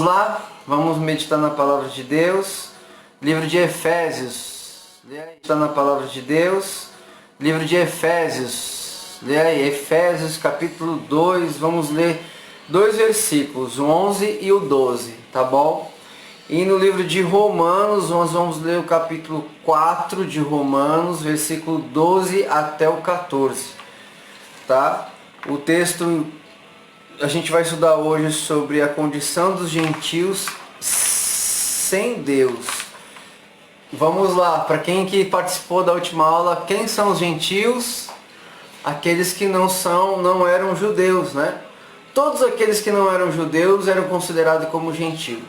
lá, vamos meditar na palavra de Deus. Livro de Efésios. Está na palavra de Deus. Livro de Efésios. Lê aí, Efésios capítulo 2. Vamos ler dois versículos, o 11 e o 12, tá bom? E no livro de Romanos, nós vamos ler o capítulo 4 de Romanos, versículo 12 até o 14, tá? O texto a gente vai estudar hoje sobre a condição dos gentios sem Deus. Vamos lá, para quem que participou da última aula, quem são os gentios? Aqueles que não eram judeus, né? Todos aqueles que não eram judeus eram considerados como gentios,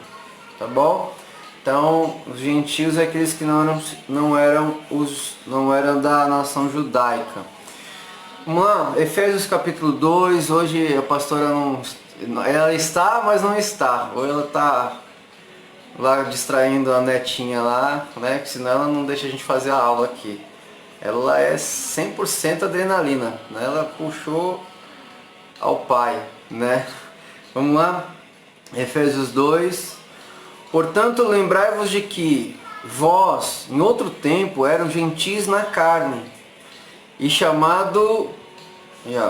tá bom? Então, os gentios é aqueles que não eram da nação judaica. Vamos lá, Efésios capítulo 2, hoje a pastora ela está, mas não está. Ou ela está lá distraindo a netinha lá, né? Que senão ela não deixa a gente fazer a aula aqui. Ela é 100% adrenalina, né? Ela puxou ao pai, né? Vamos lá, Efésios 2. Portanto, lembrai-vos de que vós, em outro tempo, eram gentis na carne, e chamado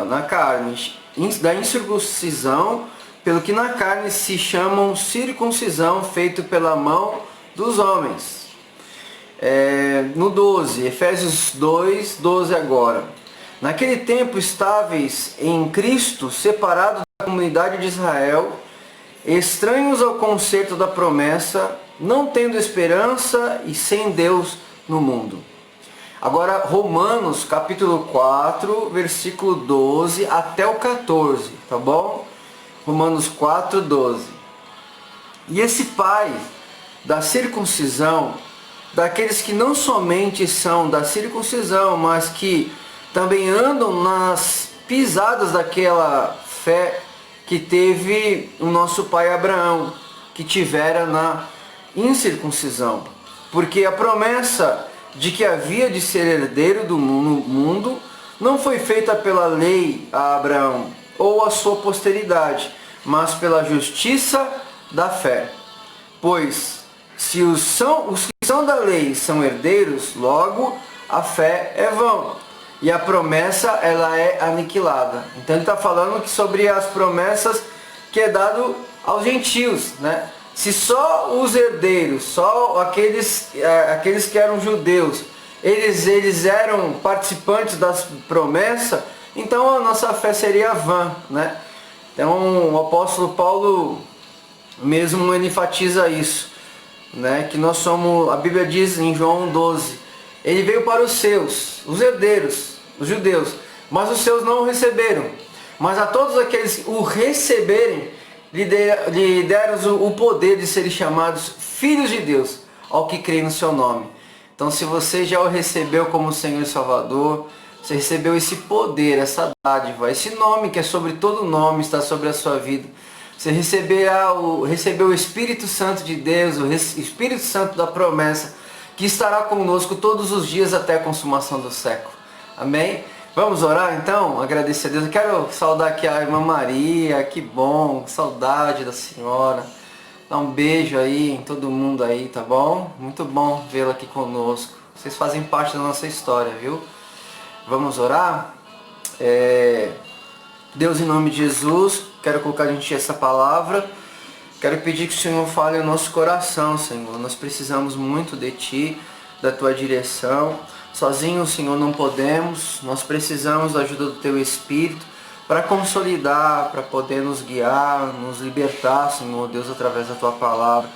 na carne da incircuncisão, pelo que na carne se chamam circuncisão, feito pela mão dos homens. No 12, Efésios 2, 12 agora. Naquele tempo estáveis em Cristo, separados da comunidade de Israel, estranhos ao concerto da promessa, não tendo esperança e sem Deus no mundo. Agora, Romanos, capítulo 4, versículo 12 até o 14, tá bom? Romanos 4, 12. E esse pai da circuncisão, daqueles que não somente são da circuncisão, mas que também andam nas pisadas daquela fé que teve o nosso pai Abraão, que tivera na incircuncisão. Porque a promessa de que havia de ser herdeiro do mundo não foi feita pela lei a Abraão ou a sua posteridade, mas pela justiça da fé. Pois se os que são da lei são herdeiros, logo a fé é vã e a promessa ela é aniquilada. Então ele está falando sobre as promessas que é dado aos gentios, né? Se só os herdeiros, só aqueles que eram judeus, eles eram participantes das promessas, então a nossa fé seria vã, né? Então o apóstolo Paulo mesmo enfatiza isso, né? Que nós somos, a Bíblia diz em João 12, ele veio para os seus, os herdeiros, os judeus, mas os seus não o receberam. Mas a todos aqueles que o receberem, lhe deram o poder de serem chamados filhos de Deus, ao que crê no seu nome. Então, se você já o recebeu como Senhor e Salvador, você recebeu esse poder, essa dádiva, esse nome que é sobre todo nome, está sobre a sua vida. Você recebeu o Espírito Santo de Deus, o Espírito Santo da promessa, que estará conosco todos os dias até a consumação do século. Amém? Vamos orar então? Agradecer a Deus. Eu quero saudar aqui a irmã Maria, que bom, saudade da senhora. Dá um beijo aí em todo mundo aí, tá bom? Muito bom vê-la aqui conosco. Vocês fazem parte da nossa história, viu? Vamos orar? Deus, em nome de Jesus, quero colocar a gente essa palavra. Quero pedir que o Senhor fale no nosso coração, Senhor. Nós precisamos muito de Ti, da Tua direção. Sozinhos, Senhor, não podemos. Nós precisamos da ajuda do Teu Espírito para consolidar, para poder nos guiar, nos libertar, Senhor Deus, através da Tua palavra.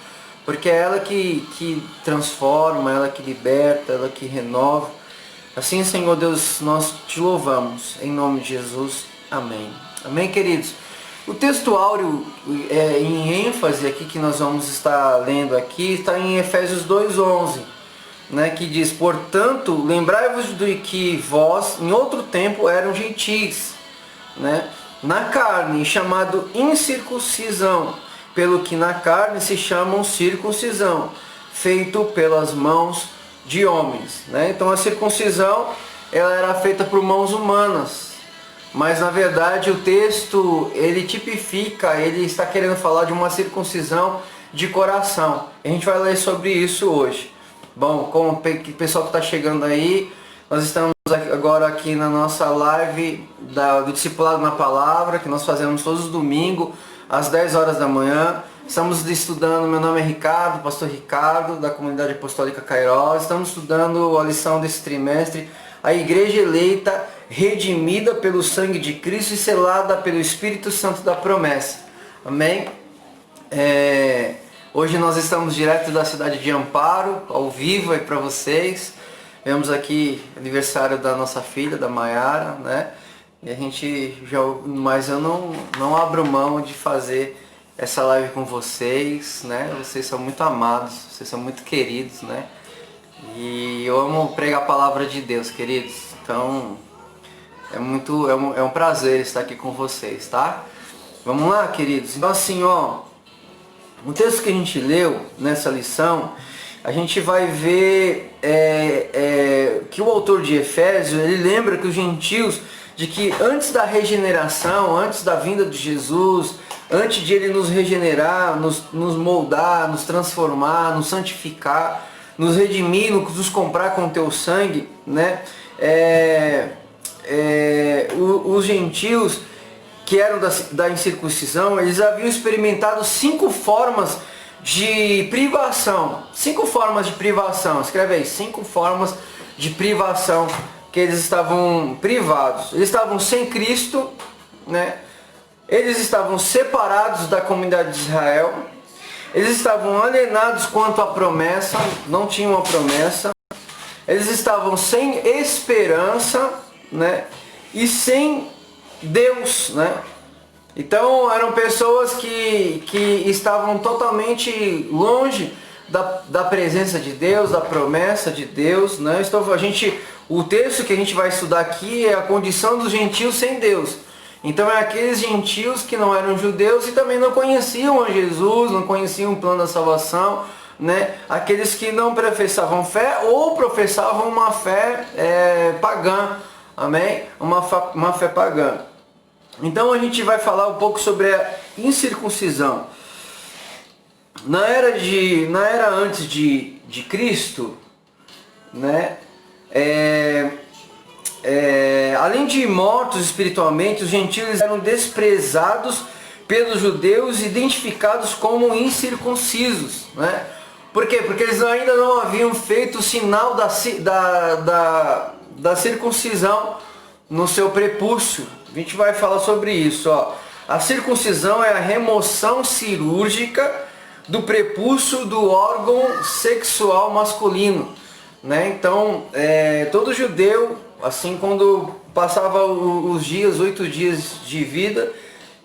Porque é ela que transforma, ela que liberta, ela que renova. Assim, Senhor Deus, nós Te louvamos. Em nome de Jesus. Amém. Amém, queridos? O texto áureo em ênfase aqui que nós vamos estar lendo aqui está em Efésios 2:11, né, que diz: portanto, lembrai-vos de que vós em outro tempo eram gentis, né, na carne, chamado incircuncisão, pelo que na carne se chamam circuncisão, feito pelas mãos de homens, né? Então a circuncisão ela era feita por mãos humanas, mas na verdade o texto ele tipifica, ele está querendo falar de uma circuncisão de coração. A gente vai ler sobre isso hoje. Bom, com o pessoal que está chegando aí, nós estamos agora aqui na nossa live do Discipulado na Palavra, que nós fazemos todos os domingos, às 10 horas da manhã. Estamos estudando, meu nome é Ricardo, pastor Ricardo, da Comunidade Apostólica Kairos. Estamos estudando a lição desse trimestre, a Igreja Eleita, redimida pelo sangue de Cristo e selada pelo Espírito Santo da promessa. Amém? Hoje nós estamos direto da cidade de Amparo, ao vivo aí para vocês. Vemos aqui aniversário da nossa filha, da Maiara, né? E a gente mas eu não abro mão de fazer essa live com vocês, né? Vocês são muito amados, vocês são muito queridos, né? E eu amo pregar a palavra de Deus, queridos. Então é um prazer estar aqui com vocês, tá? Vamos lá, queridos. Então assim, o texto que a gente leu nessa lição, a gente vai ver que o autor de Efésios, ele lembra que os gentios, de que antes da regeneração, antes da vinda de Jesus, antes de ele nos regenerar, nos moldar, nos transformar, nos santificar, nos redimir, nos comprar com o teu sangue, né? Os gentios que eram da incircuncisão, eles haviam experimentado 5 formas de privação. 5 formas de privação. Escreve aí, 5 formas de privação que eles estavam privados. Eles estavam sem Cristo, né? Eles estavam separados da comunidade de Israel. Eles estavam alienados quanto à promessa, não tinham a promessa. Eles estavam sem esperança, né? E sem Deus, né? Então eram pessoas que estavam totalmente longe da presença de Deus, da promessa de Deus, né? O texto que a gente vai estudar aqui é a condição dos gentios sem Deus. Então é aqueles gentios que não eram judeus e também não conheciam a Jesus, não conheciam o plano da salvação, né? Aqueles que não professavam fé ou professavam uma fé pagã, amém? Uma fé pagã. Então a gente vai falar um pouco sobre a incircuncisão. Na era antes de Cristo, né? Além de mortos espiritualmente, os gentios eram desprezados pelos judeus, identificados como incircuncisos, né? Por quê? Porque eles ainda não haviam feito o sinal da circuncisão no seu prepúcio. A gente vai falar sobre isso, A circuncisão é a remoção cirúrgica do prepúcio do órgão sexual masculino, né? Então, todo judeu, assim, quando passava os 8 dias de vida,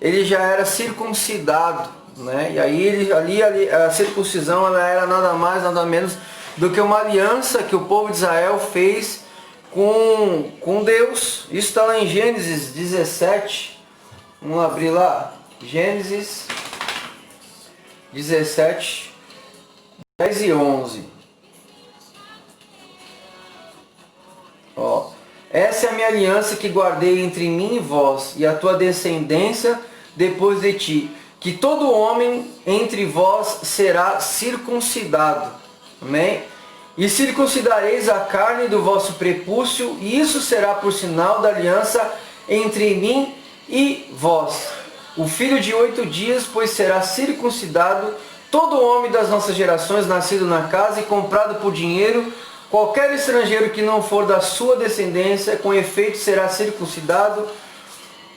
ele já era circuncidado, né? E aí ali a circuncisão ela era nada mais, nada menos do que uma aliança que o povo de Israel fez com Deus. Isso está lá em Gênesis 17. Vamos abrir lá. Gênesis 17, 10 e 11. Essa é a minha aliança que guardei entre mim e vós, e a tua descendência depois de ti, que todo homem entre vós será circuncidado. Amém? E circuncidareis a carne do vosso prepúcio, e isso será por sinal da aliança entre mim e vós. O filho de 8 dias, pois será circuncidado todo homem das nossas gerações, nascido na casa e comprado por dinheiro, qualquer estrangeiro que não for da sua descendência, com efeito será circuncidado,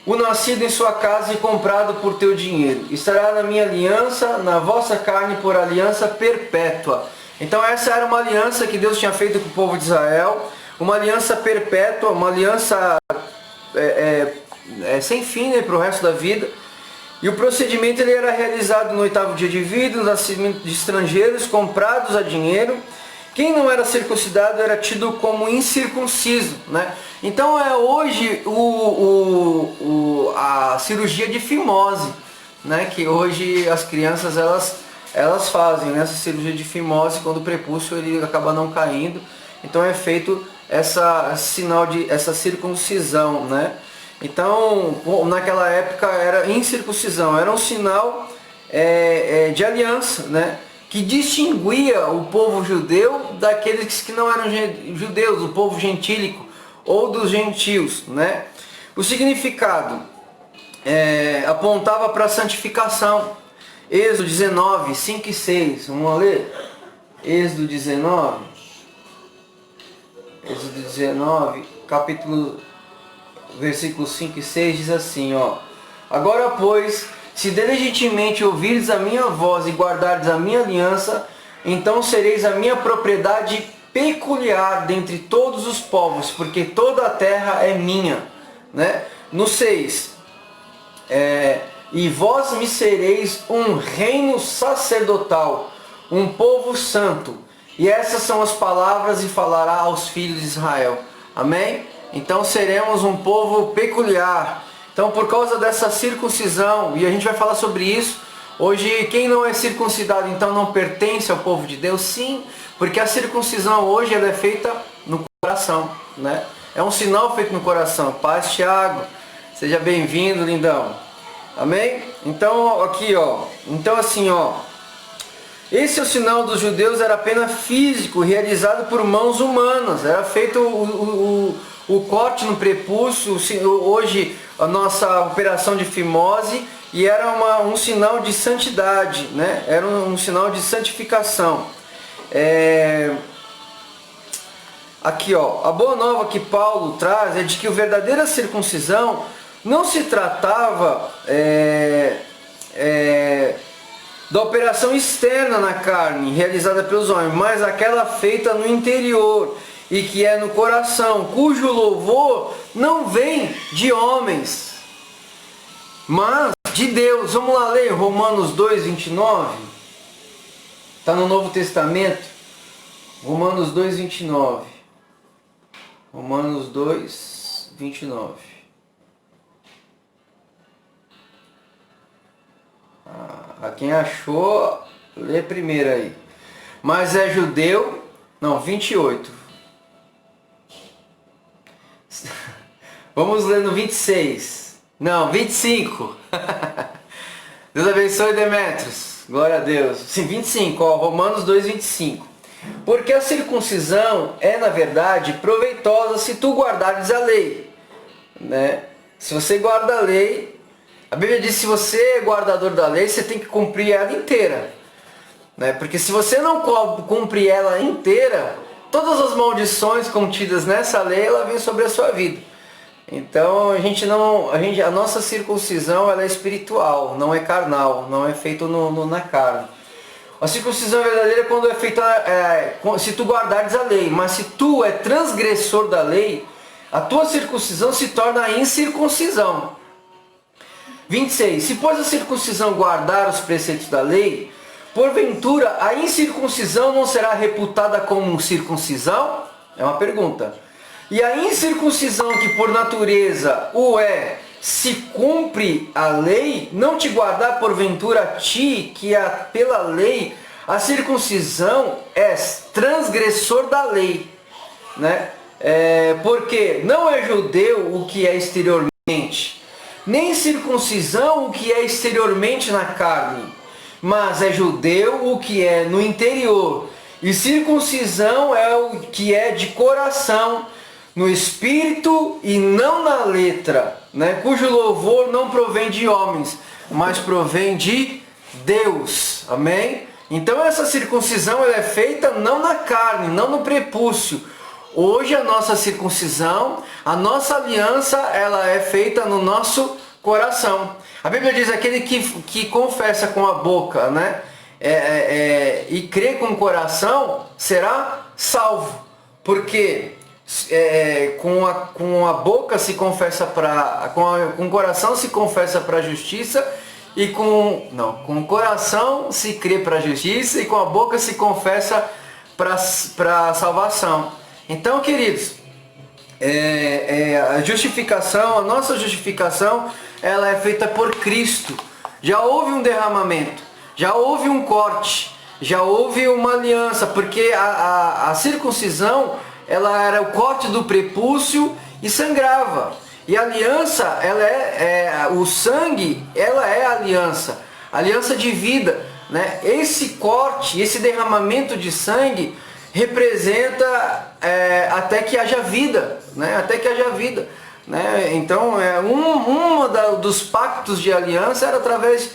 o nascido em sua casa e comprado por teu dinheiro. Estará na minha aliança, na vossa carne, por aliança perpétua. Então essa era uma aliança que Deus tinha feito com o povo de Israel, uma aliança perpétua, uma aliança sem fim, né, para o resto da vida. E o procedimento ele era realizado no 8º dia de vida, no nascimento de estrangeiros comprados a dinheiro. Quem não era circuncidado era tido como incircunciso, né? Então hoje a cirurgia de fimose, né? Que hoje as crianças elas fazem, né? Essa cirurgia de fimose quando o prepúcio ele acaba não caindo. Então é feito essa circuncisão, né? Então, naquela época era incircuncisão, era um sinal de aliança, né? Que distinguia o povo judeu daqueles que não eram judeus, o povo gentílico ou dos gentios, né? O significado apontava para a santificação. Êxodo 19, 5 e 6, vamos ler? Êxodo 19, versículos 5 e 6 diz assim, ó: Agora, pois, se diligentemente ouvires a minha voz e guardardes a minha aliança, então sereis a minha propriedade peculiar dentre todos os povos, porque toda a terra é minha, né? No 6, e vós me sereis um reino sacerdotal, um povo santo. E essas são as palavras e falará aos filhos de Israel. Amém? Então seremos um povo peculiar. Então, por causa dessa circuncisão, e a gente vai falar sobre isso, hoje quem não é circuncidado então não pertence ao povo de Deus? Sim, porque a circuncisão hoje ela é feita no coração, né? É um sinal feito no coração. Paz, Thiago, seja bem-vindo, lindão. Amém? Então, aqui, ó. Então, assim, ó. Esse é o sinal dos judeus, era apenas físico, realizado por mãos humanas. Era feito o corte no prepúcio, hoje a nossa operação de fimose, e era um sinal de santidade, né? Era um sinal de santificação. Aqui, ó, a boa nova que Paulo traz é de que a verdadeira circuncisão não se tratava da operação externa na carne, realizada pelos homens, mas aquela feita no interior, e que é no coração, cujo louvor não vem de homens, mas de Deus. Vamos lá ler Romanos 2, 29. Está no Novo Testamento. Romanos 2, 29. Romanos 2, 29. Quem achou, lê primeiro aí. Mas é judeu, não, 28. Vamos ler no 26. Não, 25. Deus abençoe, Demetrios. Glória a Deus. Sim, 25, ó, Romanos 2, 25. Porque a circuncisão é, na verdade, proveitosa se tu guardares a lei, né? Se você guarda a lei, a Bíblia diz que se você é guardador da lei, você tem que cumprir ela inteira, né? Porque se você não cumprir ela inteira, todas as maldições contidas nessa lei, ela vem sobre a sua vida. Então a nossa circuncisão ela é espiritual, não é carnal, não é feito na carne. A circuncisão verdadeira é quando é feita se tu guardares a lei, mas se tu é transgressor da lei, a tua circuncisão se torna a incircuncisão. 26. Se pois a circuncisão guardar os preceitos da lei, porventura a incircuncisão não será reputada como circuncisão? É uma pergunta. E a incircuncisão que por natureza se cumpre a lei, não te guardar porventura a ti, que pela lei a circuncisão é transgressor da lei, né? Porque não é judeu o que é exteriormente, nem circuncisão o que é exteriormente na carne, mas é judeu o que é no interior, e circuncisão é o que é de coração, no espírito e não na letra, né? Cujo louvor não provém de homens, mas provém de Deus. Amém? Então essa circuncisão ela é feita não na carne, não no prepúcio. Hoje a nossa circuncisão, a nossa aliança, ela é feita no nosso coração. A Bíblia diz aquele que confessa com a boca, né? E crê com o coração será salvo. Porque com a boca se confessa com o coração se confessa para a justiça, e com o coração se crê para a justiça, e com a boca se confessa para a salvação. Então, queridos, a nossa justificação, ela é feita por Cristo. Já houve um derramamento, já houve um corte, já houve uma aliança, porque a circuncisão ela era o corte do prepúcio e sangrava. E a aliança, o sangue, ela é a aliança de vida, né? Esse corte, esse derramamento de sangue representa até que haja vida, né? Até que haja vida, né? Então, dos pactos de aliança era através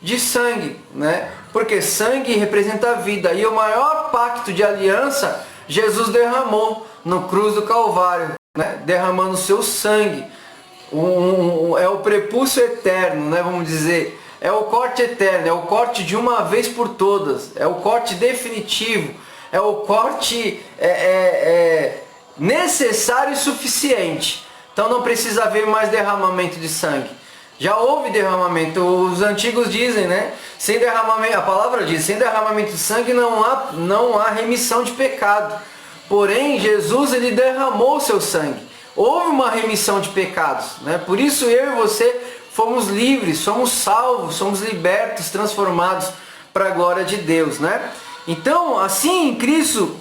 de sangue, né? Porque sangue representa a vida, e o maior pacto de aliança Jesus derramou no cruz do Calvário, né? Derramando o seu sangue. É o prepúcio eterno, né? Vamos dizer, é o corte eterno, é o corte de uma vez por todas, é o corte definitivo, é o corte necessário e suficiente. Então não precisa haver mais derramamento de sangue. Já houve derramamento, os antigos dizem, né? Sem derramamento, a palavra diz, sem derramamento de sangue não há remissão de pecado. Porém, Jesus, ele derramou o seu sangue. Houve uma remissão de pecados, né? Por isso eu e você fomos livres, somos salvos, somos libertos, transformados para a glória de Deus, né? Então, assim em Cristo,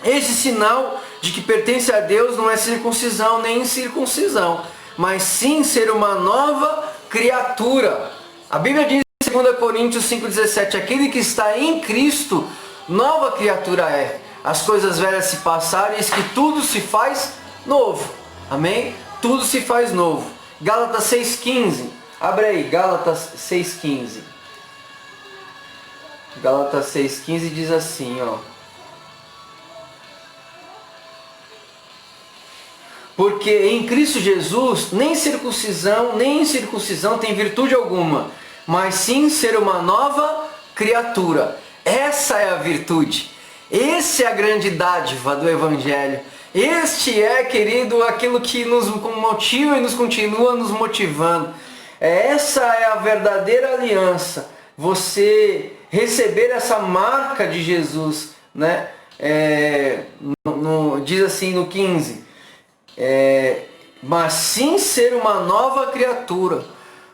esse sinal de que pertence a Deus não é circuncisão nem incircuncisão, mas sim ser uma nova criatura. A Bíblia diz em 2 Coríntios 5,17, aquele que está em Cristo, nova criatura é. As coisas velhas se passaram, eis que tudo se faz novo. Amém? Tudo se faz novo. Gálatas 6,15. Abre aí, Gálatas 6,15. Gálatas 6,15 diz assim, ó. Porque em Cristo Jesus, nem circuncisão, nem incircuncisão tem virtude alguma, mas sim ser uma nova criatura. Essa é a virtude. Essa é a grande dádiva do Evangelho. Este é, querido, aquilo que nos motiva e nos continua nos motivando. Essa é a verdadeira aliança. Você receber essa marca de Jesus, né? Diz assim no 15. Mas sim ser uma nova criatura.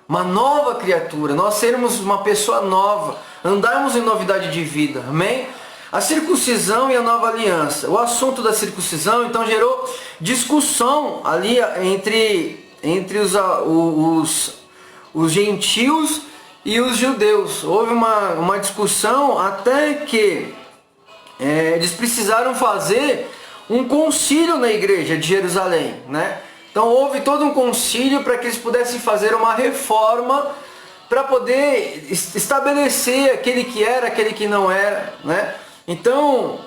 Uma nova criatura. Nós sermos uma pessoa nova. Andarmos em novidade de vida. Amém? A circuncisão e a nova aliança. O assunto da circuncisão então gerou discussão ali entre os gentios e os judeus. Houve uma discussão até que eles precisaram fazer um concílio na igreja de Jerusalém, né? Então houve todo um concílio para que eles pudessem fazer uma reforma para poder estabelecer aquele que era, aquele que não era, né? Então,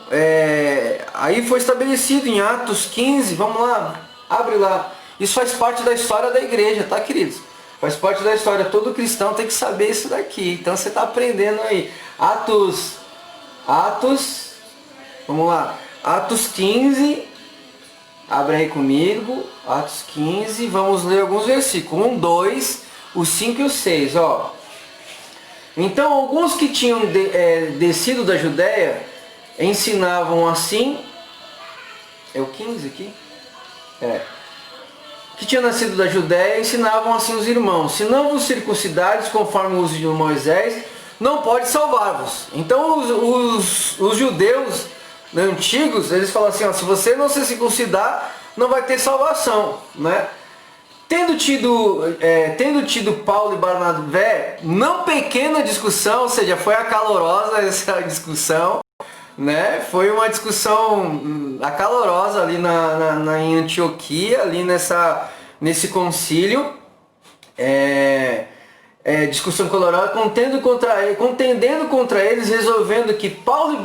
aí foi estabelecido em Atos 15, vamos lá, abre lá. Isso faz parte da história da igreja, tá, queridos? Faz parte da história, todo cristão tem que saber isso daqui. Então você está aprendendo aí. Atos, vamos lá. Atos 15, abre aí comigo. Atos 15, vamos ler alguns versículos. 1, 2, o 5 e o 6, ó. Então alguns que tinham descido da Judéia ensinavam assim. É o 15 aqui? Que tinham nascido da Judéia ensinavam assim os irmãos: se não vos circuncidares conforme o uso de Moisés, não pode salvar-vos. Então os judeus antigos, eles falam assim, ó, se você não se circuncidar, não vai ter salvação, né? Tendo tido Paulo e Barnabé, não pequena discussão, ou seja, foi acalorosa essa discussão, né? Foi uma discussão acalorosa ali em Antioquia, ali nesse concílio, discussão calorosa, contendendo contra eles, resolvendo que Paulo e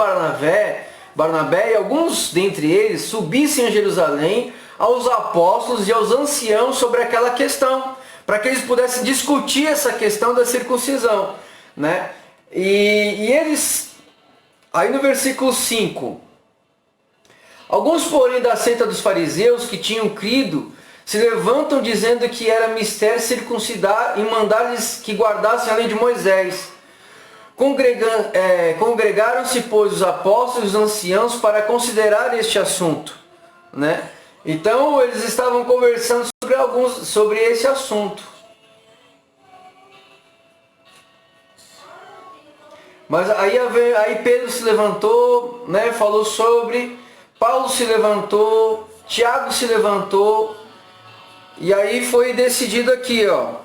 Barnabé e alguns dentre eles subissem a Jerusalém aos apóstolos e aos anciãos sobre aquela questão, para que eles pudessem discutir essa questão da circuncisão, né? E eles, aí no versículo 5, alguns porém da seita dos fariseus que tinham crido, se levantam dizendo que era mister circuncidar e mandar-lhes que guardassem a lei de Moisés. Congregaram-se, pois, os apóstolos e os anciãos para considerar este assunto, né? Então eles estavam conversando sobre esse assunto. Mas aí Pedro se levantou, né? Falou sobre, Paulo se levantou, Tiago se levantou, E aí foi decidido aqui, ó,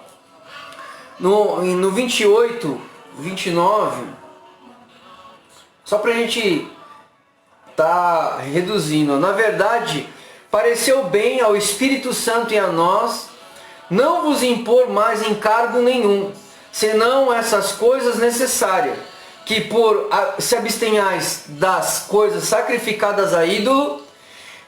no 28, 29, só pra gente tá reduzindo. Na verdade, pareceu bem ao Espírito Santo e a nós não vos impor mais encargo nenhum, senão essas coisas necessárias, que se abstenhais das coisas sacrificadas a ídolo,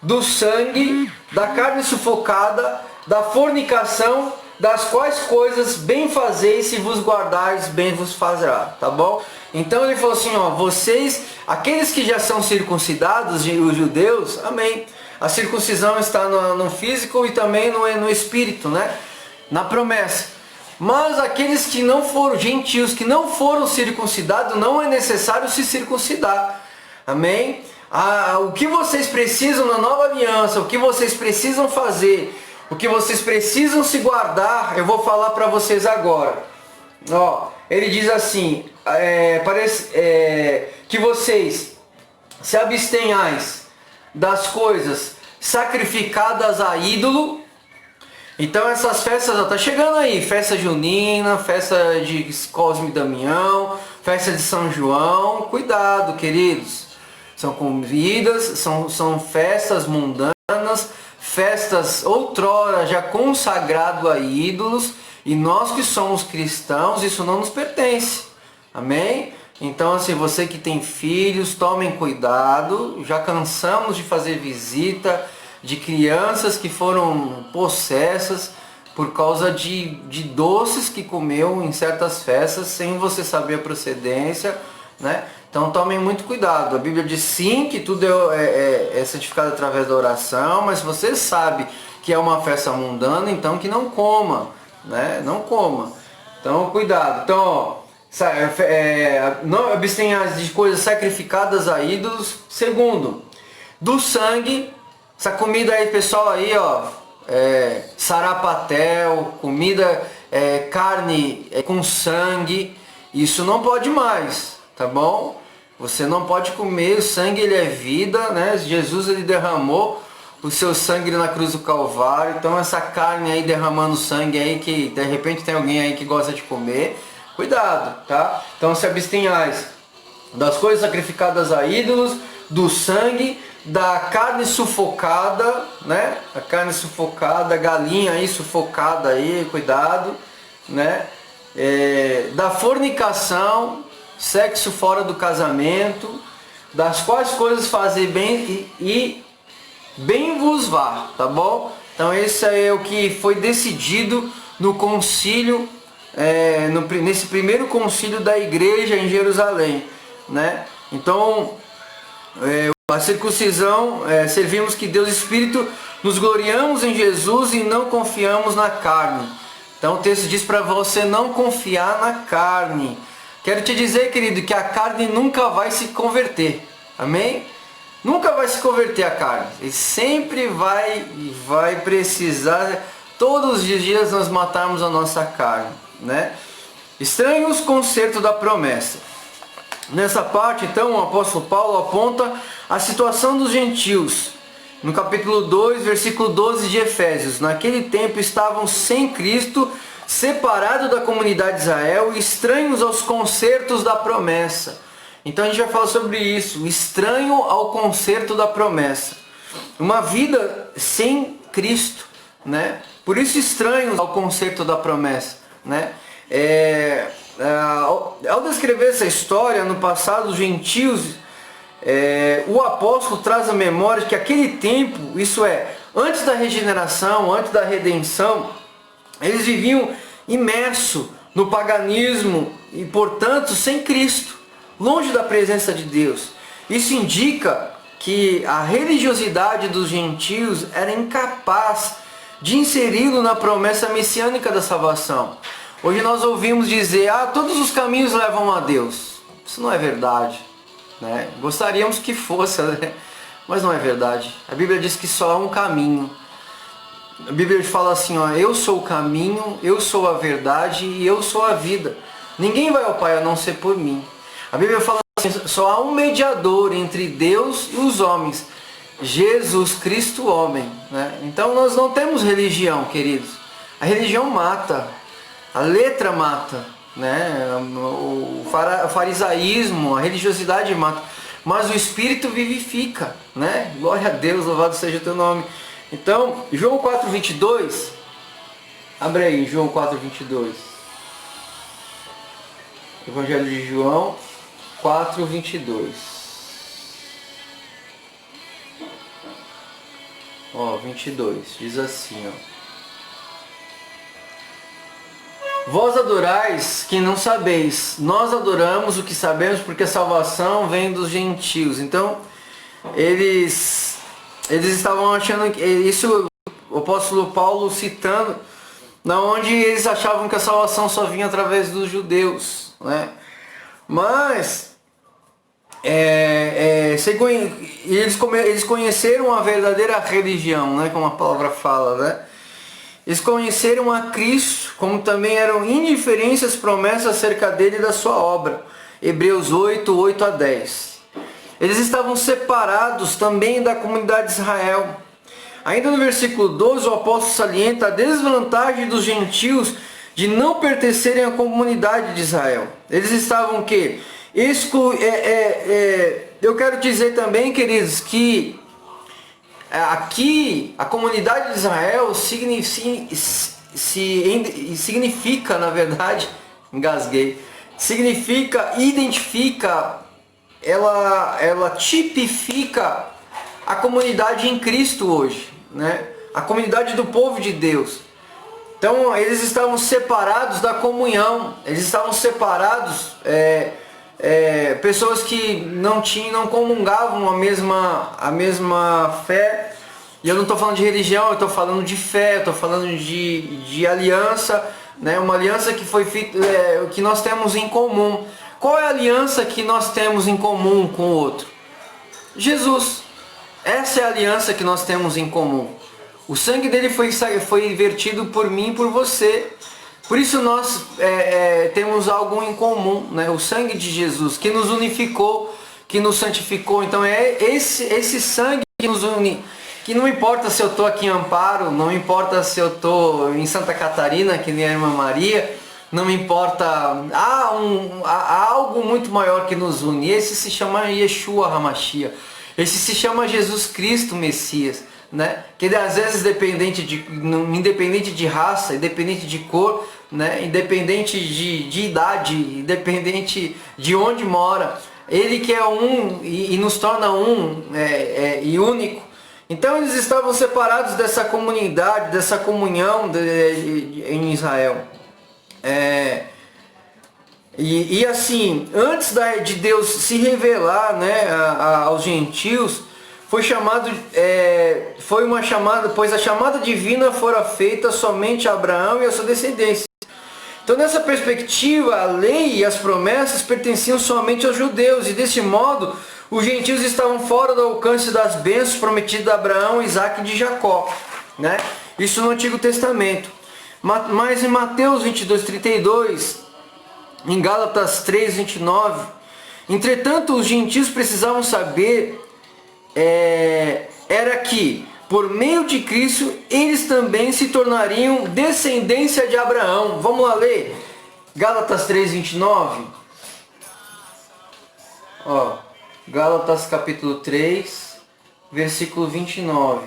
do sangue, da carne sufocada, da fornicação, das quais coisas bem fazeis, se vos guardais, bem vos fará, tá bom? Então ele falou assim, ó, vocês, aqueles que já são circuncidados, os judeus, amém. A circuncisão está no físico e também no espírito, né? Na promessa. Mas aqueles que não foram, gentios, que não foram circuncidados, não é necessário se circuncidar. Amém? O que vocês precisam na nova aliança, o que vocês precisam fazer, o que vocês precisam se guardar, eu vou falar para vocês agora. Ó, ele diz assim, que vocês se abstenhais das coisas sacrificadas a ídolo. Então essas festas, ó, tá chegando aí, festa junina, festa de Cosme e Damião, festa de São João, cuidado, queridos. São comidas, são festas mundanas, festas outrora já consagrado a ídolos, e nós que somos cristãos, isso não nos pertence. Amém? Então assim, você que tem filhos, tomem cuidado, já cansamos de fazer visita de crianças que foram possessas por causa de doces que comeu em certas festas sem você saber a procedência, né? Então tomem muito cuidado. A Bíblia diz sim que tudo é santificado através da oração, mas se você sabe que é uma festa mundana, então que não coma, né? Não coma. Então cuidado. Então, ó, não abstenha de coisas sacrificadas a ídolos. Segundo, do sangue. Essa comida aí, pessoal, aí, ó, sarapatel, comida, carne com sangue, isso não pode mais, tá bom? Você não pode comer, o sangue ele é vida, né? Jesus ele derramou o seu sangue na cruz do Calvário, então essa carne aí derramando sangue aí, que de repente tem alguém aí que gosta de comer, cuidado, tá? Então se abstenhais das coisas sacrificadas a ídolos, do sangue, da carne sufocada, né? A carne sufocada, a galinha aí sufocada aí, cuidado, né? Da fornicação, sexo fora do casamento, das quais coisas fazer bem e bem vos vá, tá bom? Então esse é o que foi decidido no concílio, nesse primeiro concílio da igreja em Jerusalém, né? Então a circuncisão, servimos que Deus Espírito, nos gloriamos em Jesus e não confiamos na carne. Então o texto diz para você não confiar na carne. Quero te dizer, querido, que a carne nunca vai se converter. Amém? Nunca vai se converter a carne. E sempre vai precisar, todos os dias nós matarmos a nossa carne, né? Estranho os concertos da promessa. Nessa parte, então, o apóstolo Paulo aponta a situação dos gentios. No capítulo 2, versículo 12 de Efésios. Naquele tempo estavam sem Cristo, separados da comunidade de Israel, estranhos aos concertos da promessa. Então a gente vai falar sobre isso, estranho ao concerto da promessa. Uma vida sem Cristo, né? Por isso estranhos ao concerto da promessa, né? Ao descrever essa história no passado, os gentios, o apóstolo traz a memória que aquele tempo, isso é, antes da regeneração, antes da redenção, eles viviam imersos no paganismo e, portanto, sem Cristo, longe da presença de Deus. Isso indica que a religiosidade dos gentios era incapaz de inseri-lo na promessa messiânica da salvação. Hoje nós ouvimos dizer, todos os caminhos levam a Deus. Isso não é verdade, né? Gostaríamos que fosse, né? Mas não é verdade. A Bíblia diz que só há um caminho. A Bíblia fala assim, eu sou o caminho, eu sou a verdade e eu sou a vida. Ninguém vai ao Pai a não ser por mim. A Bíblia fala assim, só há um mediador entre Deus e os homens, Jesus Cristo homem, né? Então nós não temos religião, queridos. A religião mata, a letra mata, né? O farisaísmo, a religiosidade mata, mas o Espírito vivifica, né? Glória a Deus, louvado seja o teu nome. Então, João 4:22, abre aí, João 4:22. Evangelho de João 4:22. Ó, 22, diz assim, ó. Vós adorais quem não sabeis, nós adoramos o que sabemos, porque a salvação vem dos gentios. Então, eles estavam achando que isso, o apóstolo Paulo citando, na onde eles achavam que a salvação só vinha através dos judeus, né? Mas eles conheceram a verdadeira religião, né? Como a palavra fala, né? Eles conheceram a Cristo, como também eram indiferentes às promessas acerca dele e da sua obra. Hebreus 8:8-10. Eles estavam separados também da comunidade de Israel. Ainda no versículo 12, o apóstolo salienta a desvantagem dos gentios de não pertencerem à comunidade de Israel. Eles estavam o quê? Eu quero dizer também, queridos, que aqui a comunidade de Israel significa, na verdade, engasguei, significa, identifica, ela tipifica a comunidade em Cristo hoje, né? A comunidade do povo de Deus. Então eles estavam separados da comunhão, eles estavam separados, pessoas que não comungavam a mesma fé. E eu não estou falando de religião, eu estou falando de fé, eu estou falando de aliança, né? Uma aliança que foi feita, que nós temos em comum. Qual é a aliança que nós temos em comum com o outro? Jesus. Essa é a aliança que nós temos em comum. O sangue dele foi vertido por mim e por você. Por isso nós temos algo em comum, né? O sangue de Jesus, que nos unificou, que nos santificou. Então é esse sangue que nos une. Que não importa se eu estou aqui em Amparo, não importa se eu estou em Santa Catarina, que nem a irmã Maria, não me importa, há algo muito maior que nos une. Esse se chama Yeshua HaMashiach. Esse se chama Jesus Cristo Messias, né? Que às vezes independente de raça, independente de cor, né? Independente de idade, independente de onde mora, Ele que é um e nos torna um e único. Então eles estavam separados dessa comunidade, dessa comunhão em Israel. E assim, antes de Deus se revelar, né, aos gentios, foi uma chamada, pois a chamada divina fora feita somente a Abraão e a sua descendência. Então nessa perspectiva, a lei e as promessas pertenciam somente aos judeus, e desse modo os gentios estavam fora do alcance das bênçãos prometidas a Abraão, Isaque e de Jacó, né? Isso no Antigo Testamento. Mas em Mateus 22:32, em Gálatas 3:29, entretanto os gentios precisavam saber era que por meio de Cristo eles também se tornariam descendência de Abraão. Vamos lá ler Gálatas 3:29. Ó, Gálatas capítulo 3, versículo 29.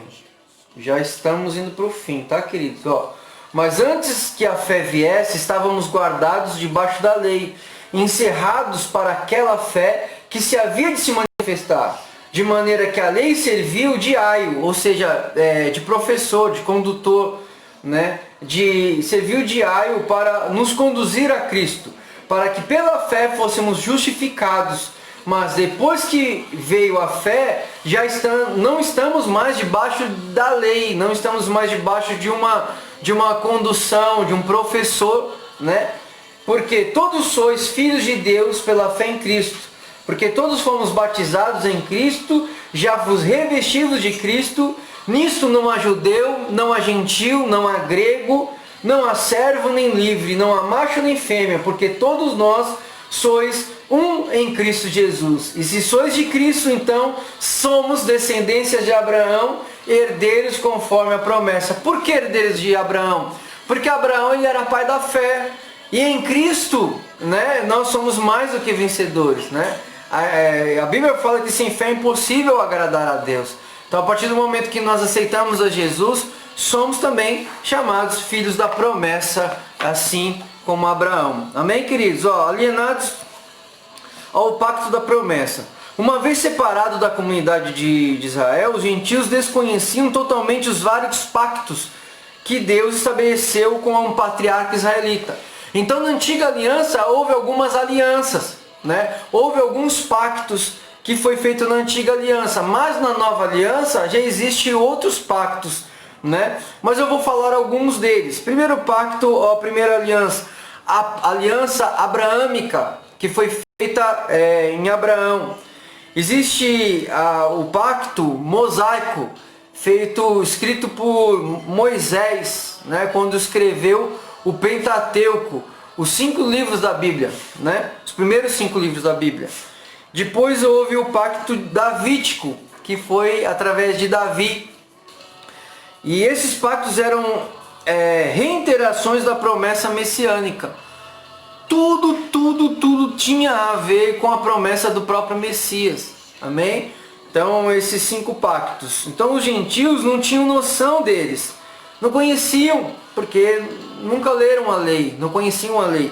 Já estamos indo para o fim, tá, queridos? Ó, mas antes que a fé viesse, estávamos guardados debaixo da lei, encerrados para aquela fé que se havia de se manifestar, de maneira que a lei serviu de aio, ou seja, de professor, de condutor, né? Serviu de aio para nos conduzir a Cristo, para que pela fé fôssemos justificados. Mas depois que veio a fé, não estamos mais debaixo da lei, não estamos mais debaixo de uma condução, de um professor, né? Porque todos sois filhos de Deus pela fé em Cristo. Porque todos fomos batizados em Cristo, já vos revestivos de Cristo. Nisto não há judeu, não há gentil, não há grego, não há servo nem livre, não há macho nem fêmea, porque todos nós sois um em Cristo Jesus. E se sois de Cristo, então somos descendências de Abraão, herdeiros conforme a promessa. Por que herdeiros de Abraão? Porque Abraão ele era pai da fé. E em Cristo, né, nós somos mais do que vencedores, né? A Bíblia fala que sem fé é impossível agradar a Deus. Então, a partir do momento que nós aceitamos a Jesus, somos também chamados filhos da promessa, assim como Abraão. Amém, queridos? Alienados ao pacto da promessa. Uma vez separado da comunidade de Israel, os gentios desconheciam totalmente os vários pactos que Deus estabeleceu com um patriarca israelita. Então, na antiga aliança, houve algumas alianças, né? Houve alguns pactos que foi feito na antiga aliança, mas na nova aliança já existem outros pactos, né? Mas eu vou falar alguns deles. Primeiro pacto, a primeira aliança, a aliança abraâmica, que foi feita em Abraão. Existe o pacto mosaico, escrito por Moisés, né? Quando escreveu o Pentateuco, os 5 livros da Bíblia, né? Os primeiros 5 livros da Bíblia. Depois houve o pacto davídico, que foi através de Davi. E esses pactos eram reiterações da promessa messiânica. Tudo tinha a ver com a promessa do próprio Messias. Amém? Então, esses 5 pactos. Então, os gentios não tinham noção deles. Não conheciam, porque nunca leram a lei, não conheciam a lei.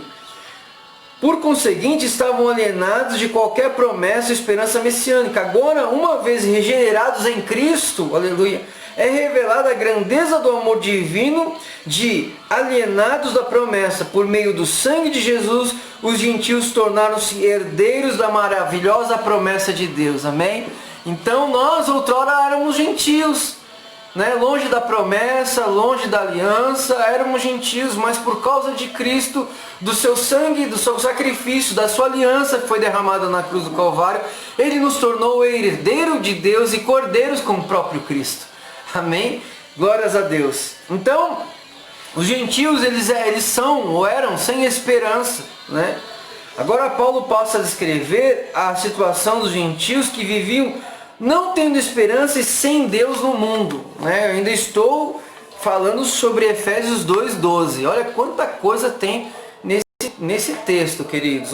Por conseguinte, estavam alienados de qualquer promessa e esperança messiânica. Agora, uma vez regenerados em Cristo, aleluia, é revelada a grandeza do amor divino de alienados da promessa. Por meio do sangue de Jesus, os gentios tornaram-se herdeiros da maravilhosa promessa de Deus. Amém? Então, nós outrora éramos gentios, né? Longe da promessa, longe da aliança, éramos gentios, mas por causa de Cristo, do seu sangue, do seu sacrifício, da sua aliança que foi derramada na cruz do Calvário, Ele nos tornou herdeiro de Deus e cordeiros com o próprio Cristo. Amém? Glórias a Deus. Então, os gentios, eles são ou eram sem esperança, né? Agora Paulo passa a descrever a situação dos gentios que viviam não tendo esperança e sem Deus no mundo, né? Eu ainda estou falando sobre Efésios 2:12. Olha quanta coisa tem nesse texto, queridos.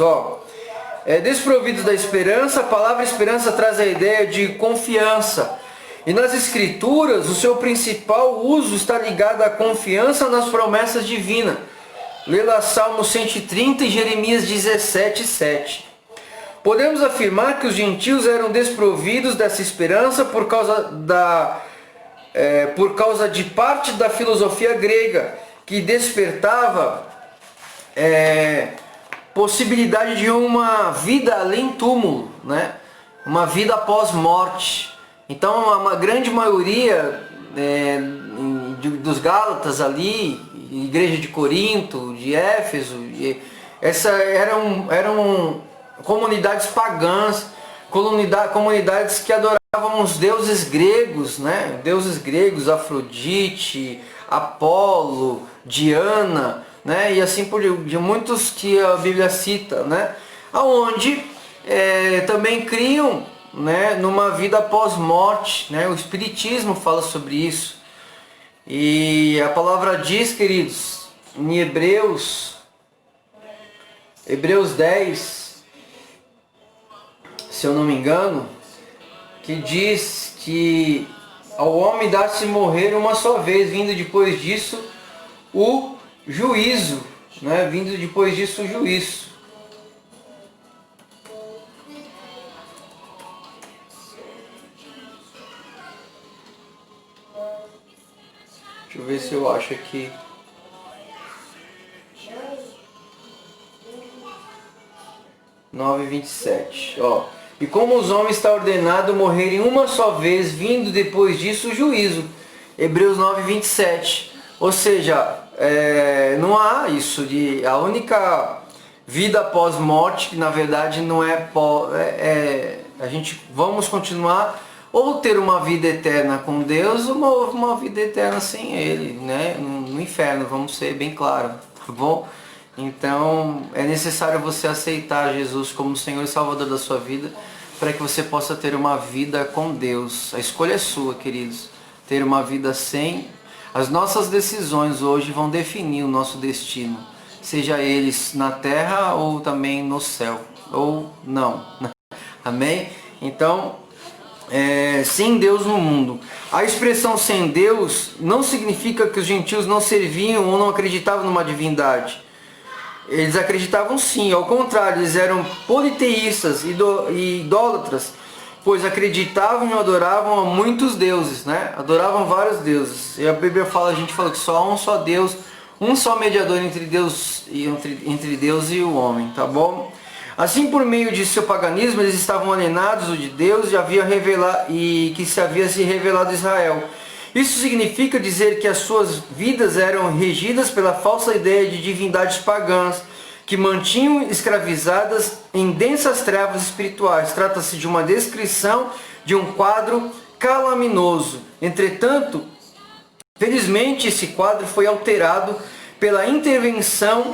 Desprovidos da esperança, a palavra esperança traz a ideia de confiança. E nas Escrituras, o seu principal uso está ligado à confiança nas promessas divinas. Lê lá Salmo 130 e Jeremias 17:7. Podemos afirmar que os gentios eram desprovidos dessa esperança por causa de parte da filosofia grega, que despertava possibilidade de uma vida além túmulo, né? Uma vida após morte. Então, uma grande maioria dos Gálatas ali, igreja de Corinto, de Éfeso, eram comunidades pagãs, comunidades que adoravam os deuses gregos, né? Deuses gregos, Afrodite, Apolo, Diana, né? E assim por de muitos que a Bíblia cita, né? Aonde também criam, né, numa vida pós-morte, né? O Espiritismo fala sobre isso. E a palavra diz, queridos, em Hebreus 10, se eu não me engano, que diz que ao homem dá-se morrer uma só vez, vindo depois disso o juízo, né? Vindo depois disso o juízo. Deixa eu ver se eu acho aqui. (9, 27). E como os homens está ordenado morrerem uma só vez, vindo depois disso o juízo. Hebreus 9, 27. Ou seja, não há isso de a única vida após morte, que na verdade não a gente vamos continuar ou ter uma vida eterna com Deus, ou uma vida eterna sem Ele, né? No inferno, vamos ser bem claros, tá bom? Então é necessário você aceitar Jesus como Senhor e Salvador da sua vida, para que você possa ter uma vida com Deus. A escolha é sua, queridos. Ter uma vida sem... As nossas decisões hoje vão definir o nosso destino, seja eles na terra ou também no céu, ou não. Amém? Então, sem Deus no mundo. A expressão sem Deus não significa que os gentios não serviam ou não acreditavam numa divindade. Eles acreditavam sim, ao contrário, eles eram politeístas e idólatras, pois acreditavam e adoravam a muitos deuses, né? Adoravam vários deuses. E a Bíblia fala, a gente fala que só há um só Deus, um só mediador entre Deus e o homem, tá bom? Assim, por meio de seu paganismo, eles estavam alienados de Deus e que se havia se revelado a Israel. Isso significa dizer que as suas vidas eram regidas pela falsa ideia de divindades pagãs, que mantinham escravizadas em densas trevas espirituais. Trata-se de uma descrição de um quadro calaminoso. Entretanto, felizmente esse quadro foi alterado pela intervenção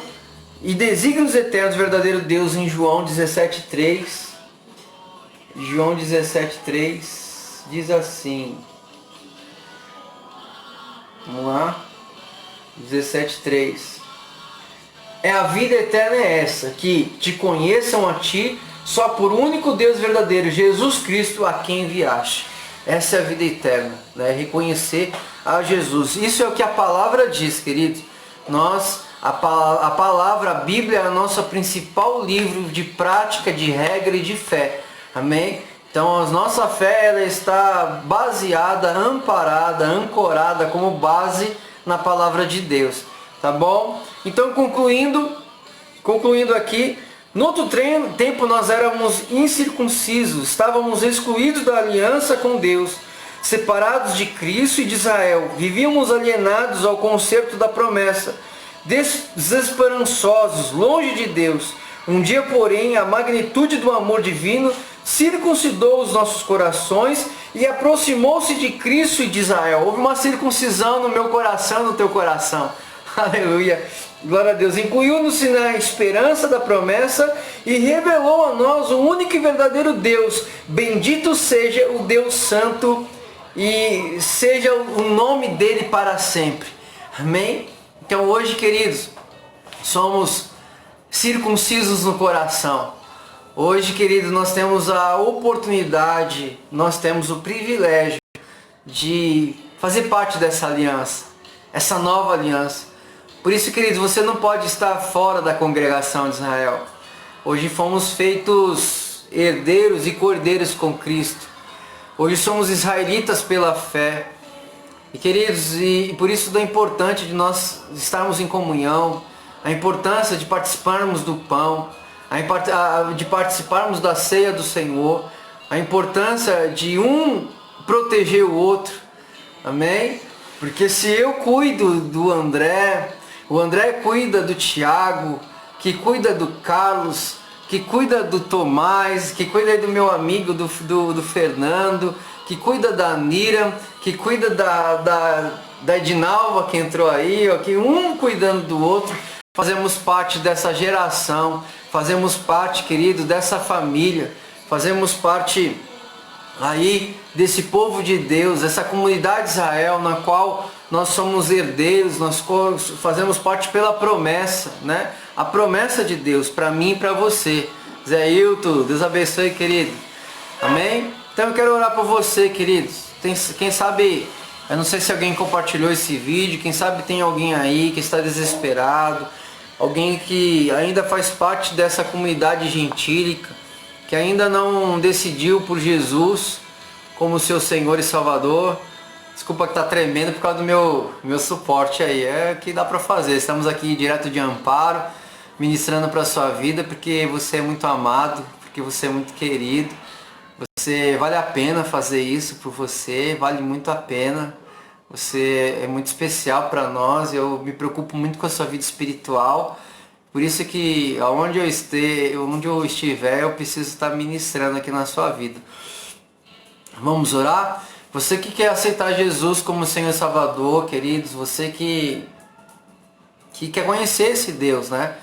e desígnios eternos do verdadeiro Deus em João 17,3. João 17,3 diz assim. Vamos lá. 17,3. A vida eterna é essa, que te conheçam a ti, só por único Deus verdadeiro, Jesus Cristo, a quem enviaste. Essa é a vida eterna, né? Reconhecer a Jesus. Isso é o que a palavra diz, queridos. A palavra, a Bíblia é o nosso principal livro de prática, de regra e de fé. Amém? Então a nossa fé ela está baseada, amparada, ancorada como base na palavra de Deus. Tá bom? Então concluindo aqui, no outro tempo nós éramos incircuncisos, estávamos excluídos da aliança com Deus, separados de Cristo e de Israel, vivíamos alienados ao concerto da promessa, desesperançosos, longe de Deus. Um dia, porém, a magnitude do amor divino circuncidou os nossos corações e aproximou-se de Cristo e de Israel. Houve uma circuncisão no meu coração, no teu coração. Aleluia, glória a Deus. Incluiu-nos na esperança da promessa e revelou a nós o único e verdadeiro Deus. Bendito seja o Deus Santo e seja o nome dele para sempre. Amém? Então hoje, queridos, somos circuncisos no coração. Hoje, queridos, nós temos a oportunidade, nós temos o privilégio de fazer parte dessa aliança, essa nova aliança. Por isso, queridos, você não pode estar fora da congregação de Israel. Hoje fomos feitos herdeiros e cordeiros com Cristo. Hoje somos israelitas pela fé. E, queridos, e por isso é importante de nós estarmos em comunhão, a importância de participarmos do pão, de participarmos da ceia do Senhor, a importância de um proteger o outro. Amém? Porque se eu cuido do André, o André cuida do Tiago, que cuida do Carlos, que cuida do Tomás, que cuida do meu amigo do Fernando, que cuida da Nira, que cuida da Edinalva que entrou aí, ó, que um cuidando do outro. Fazemos parte dessa geração, fazemos parte, querido, dessa família, fazemos parte aí desse povo de Deus, essa comunidade de Israel, na qual nós somos herdeiros, nós fazemos parte pela promessa, né? A promessa de Deus para mim e para você. Zé Hilton, Deus abençoe, querido. Amém? Então eu quero orar por você, queridos. Quem sabe, eu não sei se alguém compartilhou esse vídeo, quem sabe tem alguém aí que está desesperado, alguém que ainda faz parte dessa comunidade gentílica, que ainda não decidiu por Jesus como seu Senhor e Salvador. Desculpa que tá tremendo por causa do meu suporte aí. É o que dá para fazer. Estamos aqui direto de Amparo, ministrando para sua vida, porque você é muito amado, porque você é muito querido. Vale a pena fazer isso por você, vale muito a pena. Você é muito especial para nós. Eu me preocupo muito com a sua vida espiritual. Por isso que onde eu estiver, eu preciso estar ministrando aqui na sua vida. Vamos orar? Você que quer aceitar Jesus como Senhor e Salvador, queridos, você que quer conhecer esse Deus, né?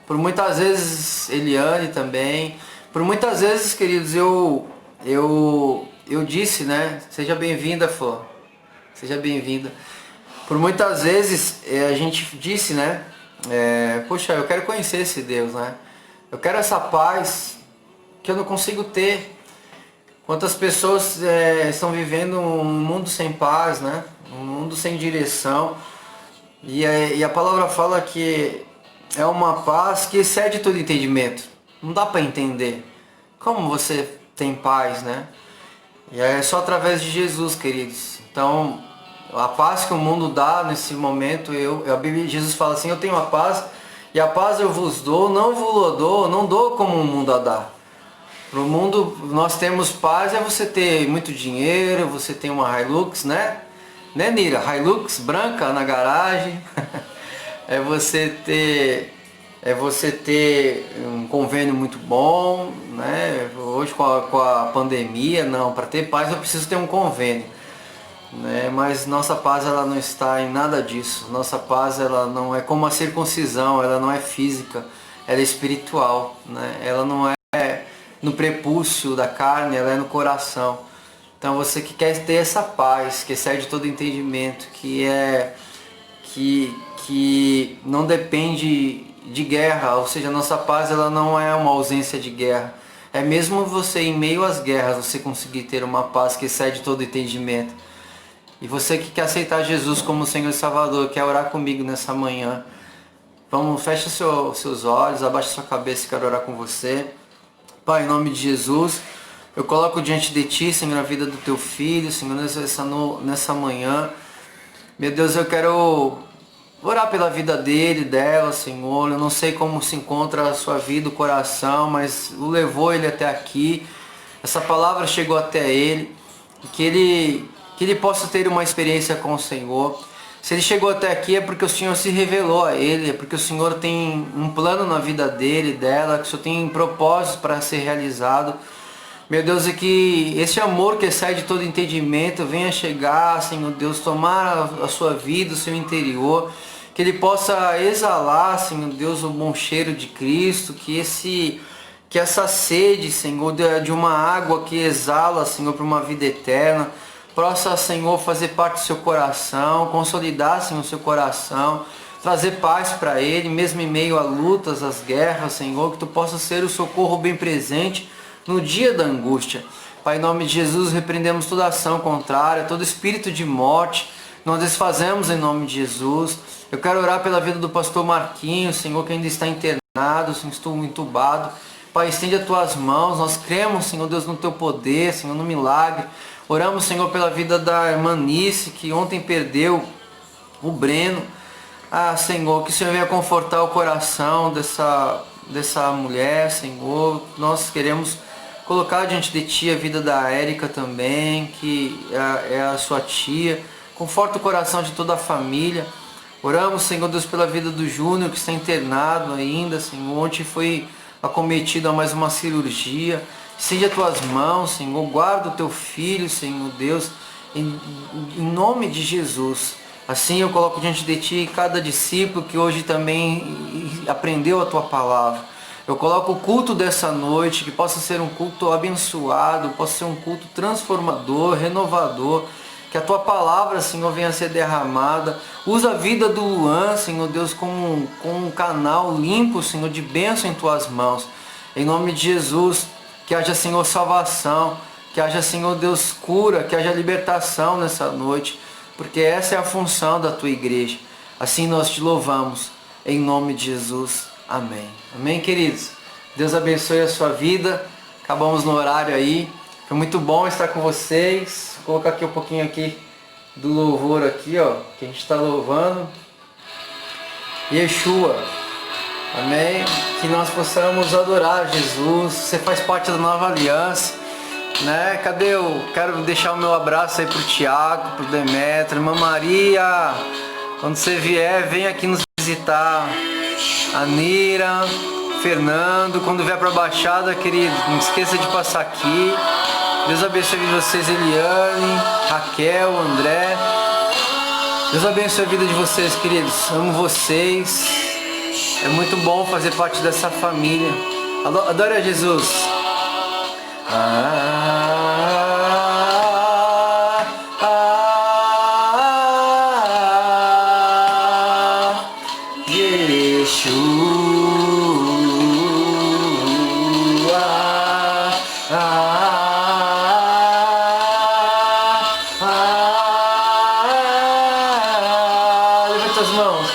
Por muitas vezes, Eliane também. Por muitas vezes, queridos, eu disse, né? Seja bem-vinda, Flor. Seja bem-vinda. Por muitas vezes a gente disse, né? Poxa, eu quero conhecer esse Deus, né? Eu quero essa paz que eu não consigo ter. Quantas pessoas estão vivendo um mundo sem paz, né? Um mundo sem direção. E a palavra fala que é uma paz que excede todo entendimento. Não dá para entender como você tem paz, né? E é só através de Jesus, queridos. Então, a paz que o mundo dá nesse momento, a Bíblia de Jesus fala assim: eu tenho a paz, e a paz eu vos dou, não dou como o mundo a dá. No mundo nós temos paz, é você ter muito dinheiro, você tem uma Hilux, né? Né, Nira? Hilux branca na garagem. É você ter um convênio muito bom, né? Hoje com a pandemia, não, para ter paz eu preciso ter um convênio, né? Mas nossa paz ela não está em nada disso. Nossa paz ela não é como a circuncisão, ela não é física, ela é espiritual, né? Ela não é no prepúcio da carne, ela é no coração. Então você que quer ter essa paz, que excede todo entendimento, que não depende de guerra, ou seja, a nossa paz ela não é uma ausência de guerra. É mesmo você em meio às guerras, você conseguir ter uma paz que excede todo entendimento. E você que quer aceitar Jesus como Senhor e Salvador, quer orar comigo nessa manhã, vamos, fecha seus olhos, abaixa sua cabeça, quero orar com você. Pai, em nome de Jesus, eu coloco diante de Ti, Senhor, a vida do Teu Filho, Senhor, nessa manhã. Meu Deus, eu quero orar pela vida dela, Senhor. Eu não sei como se encontra a sua vida, o coração, mas o levou ele até aqui. Essa palavra chegou até ele. E que ele possa ter uma experiência com o Senhor. Se ele chegou até aqui é porque o Senhor se revelou a ele, é porque o Senhor tem um plano na vida dele, dela, que o Senhor tem propósitos para ser realizado. Meu Deus, é que esse amor que excede todo entendimento venha chegar, Senhor Deus, tomar a sua vida, o seu interior, que ele possa exalar, Senhor Deus, o bom cheiro de Cristo, que essa sede, Senhor, de uma água que exala, Senhor, para uma vida eterna, possa, Senhor, fazer parte do seu coração, consolidar, Senhor, o seu coração, trazer paz para ele, mesmo em meio a lutas, às guerras, Senhor, que tu possa ser o socorro bem presente no dia da angústia. Pai, em nome de Jesus, repreendemos toda ação contrária, todo espírito de morte, nós desfazemos em nome de Jesus. Eu quero orar pela vida do pastor Marquinhos, Senhor, que ainda está internado, Senhor, estou entubado. Pai, estende as tuas mãos, nós cremos, Senhor Deus, no teu poder, Senhor, no milagre. Oramos, Senhor, pela vida da irmã Nice, que ontem perdeu o Breno. Senhor, que o Senhor venha confortar o coração dessa mulher, Senhor. Nós queremos colocar diante de Ti a vida da Érica também, que é a sua tia. Conforta o coração de toda a família. Oramos, Senhor Deus, pela vida do Júnior, que está internado ainda, Senhor. Ontem foi acometido a mais uma cirurgia. Estende as tuas mãos, Senhor. Guarda o teu filho, Senhor Deus, em nome de Jesus. Assim eu coloco diante de Ti cada discípulo que hoje também aprendeu a Tua palavra. Eu coloco o culto dessa noite, que possa ser um culto abençoado, possa ser um culto transformador, renovador. Que a Tua palavra, Senhor, venha a ser derramada. Usa a vida do Luan, Senhor Deus, como um canal limpo, Senhor, de bênção em Tuas mãos. Em nome de Jesus, que haja, Senhor, salvação. Que haja, Senhor Deus, cura. Que haja libertação nessa noite. Porque essa é a função da Tua igreja. Assim nós Te louvamos. Em nome de Jesus. Amém. Amém, queridos? Deus abençoe a sua vida. Acabamos no horário aí. Foi muito bom estar com vocês. Vou colocar aqui um pouquinho aqui do louvor aqui, ó, que a gente está louvando. Yeshua. Amém? Que nós possamos adorar Jesus. Você faz parte da nova aliança, né? Cadê eu? Quero deixar o meu abraço aí pro Tiago, pro Demetrio, irmã Maria. Quando você vier, vem aqui nos visitar. A Nira, Fernando, quando vier para a Baixada, querido, não esqueça de passar aqui. Deus abençoe vocês, Eliane, Raquel, André. Deus abençoe a vida de vocês, queridos. Amo vocês. É muito bom fazer parte dessa família. Adore a Jesus. Levanta as mãos.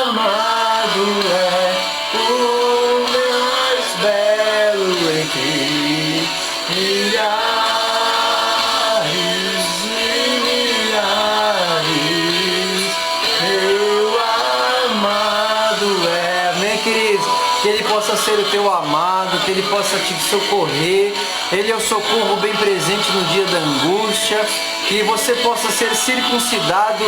Amado é o mais belo entre milhares e milhares. Meu amado é. Amém, queridos? Que Ele possa ser o teu amado, que Ele possa te socorrer. Ele é o socorro bem presente no dia da angústia. Que você possa ser circuncidado,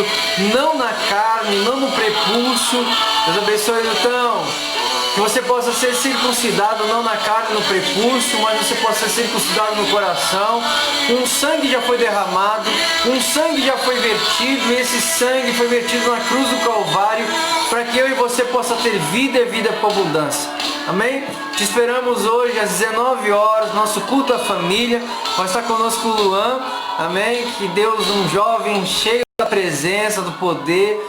não na carne, não no prepúcio. Deus abençoe, Nilton. Que você possa ser circuncidado, não na carne, no prepúcio, mas você possa ser circuncidado no coração. Um sangue já foi derramado, um sangue já foi vertido, e esse sangue foi vertido na cruz do Calvário, para que eu e você possa ter vida e vida com abundância. Amém? Te esperamos hoje às 19 horas, nosso culto à família. Vai estar conosco o Luan. Amém? Que Deus, um jovem cheio da presença, do poder,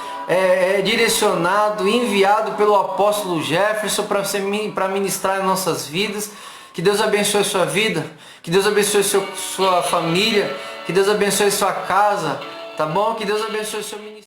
direcionado, enviado pelo apóstolo Jefferson para ministrar em nossas vidas. Que Deus abençoe sua vida, que Deus abençoe sua família, que Deus abençoe sua casa, tá bom? Que Deus abençoe seu ministério.